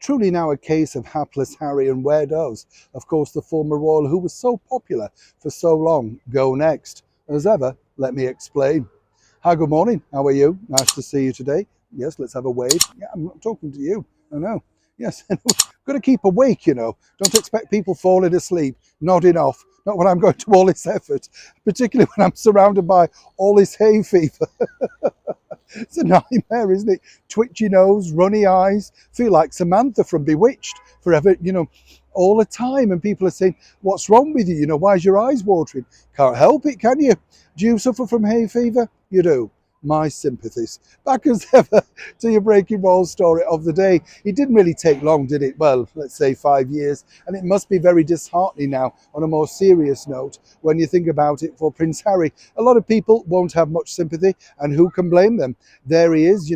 Truly now a case of hapless Harry, and where does, of course, the former royal who was so popular for so long go next? As ever, let me explain. Hi, good morning. How are you? Nice to see you today. Yes, let's have a wave. Yeah, I'm not talking to you. I know. Yes, got to keep awake, you know. Don't expect people falling asleep, nodding off. Not when I'm going to all this effort, particularly when I'm surrounded by all this hay fever. It's a nightmare, isn't it? Twitchy nose, runny eyes, feel like Samantha from Bewitched forever, all the time. And people are saying, what's wrong with you? Why is your eyes watering? Can't help it, can you? Do you suffer from hay fever? You do. My sympathies. Back as ever to your breaking roll story of the day. It didn't really take long, did it? Well, let's say 5 years. And it must be very disheartening now, on a more serious note, when you think about it, for Prince Harry. A lot of people won't have much sympathy, and who can blame them? There he is,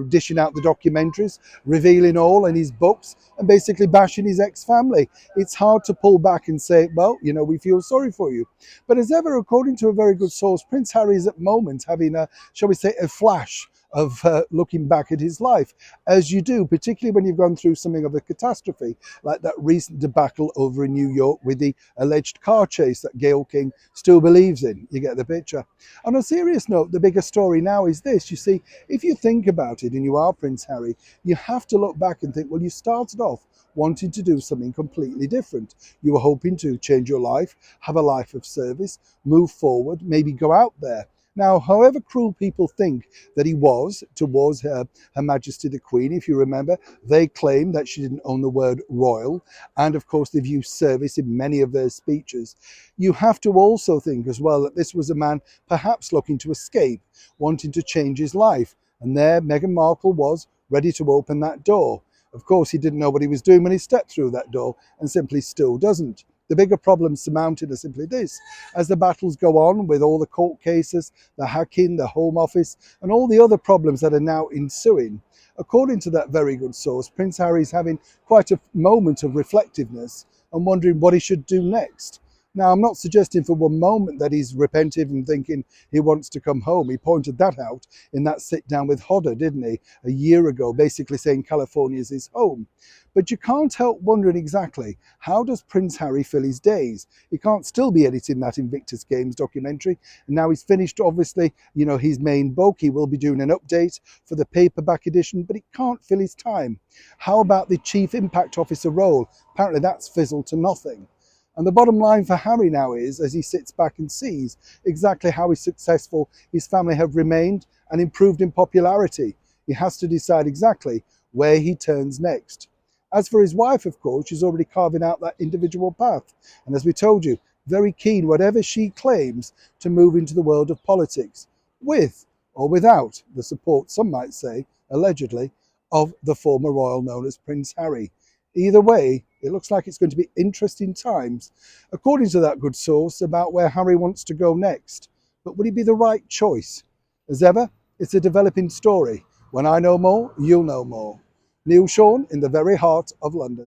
dishing out the documentaries, revealing all in his books, and basically bashing his ex-family. It's hard to pull back and say, well, we feel sorry for you. But as ever, according to a very good source, Prince Harry is at moment having shall we say, a flash of looking back at his life, as you do, particularly when you've gone through something of a catastrophe, like that recent debacle over in New York with the alleged car chase that Gayle King still believes in. You get the picture. On a serious note, the bigger story now is this. You see, if you think about it and you are Prince Harry, you have to look back and think, well, you started off wanting to do something completely different. You were hoping to change your life, have a life of service, move forward, maybe go out there. Now, however cruel people think that he was towards Her Majesty the Queen, if you remember, they claim that she didn't own the word royal, and of course they've used service in many of their speeches. You have to also think as well that this was a man perhaps looking to escape, wanting to change his life, and there Meghan Markle was ready to open that door. Of course, he didn't know what he was doing when he stepped through that door, and simply still doesn't. The bigger problems surmounted are simply this: as the battles go on with all the court cases, the hacking, the Home Office, and all the other problems that are now ensuing, according to that very good source, Prince Harry is having quite a moment of reflectiveness and wondering what he should do next. Now, I'm not suggesting for one moment that he's repentive and thinking he wants to come home. He pointed that out in that sit down with Hodder, didn't he, a year ago, basically saying California is his home. But you can't help wondering exactly, how does Prince Harry fill his days? He can't still be editing that Invictus Games documentary. And now he's finished, obviously, his main book. He will be doing an update for the paperback edition, but he can't fill his time. How about the Chief Impact Officer role? Apparently that's fizzled to nothing. And the bottom line for Harry now is, as he sits back and sees exactly how successful his family have remained and improved in popularity, he has to decide exactly where he turns next. As for his wife, of course, she's already carving out that individual path. And as we told you, very keen, whatever she claims, to move into the world of politics, with or without the support, some might say, allegedly, of the former royal known as Prince Harry. Either way, it looks like it's going to be interesting times, according to that good source, about where Harry wants to go next. But would he be the right choice? As ever, it's a developing story. When I know more, you'll know more. Neil Sean in the very heart of London.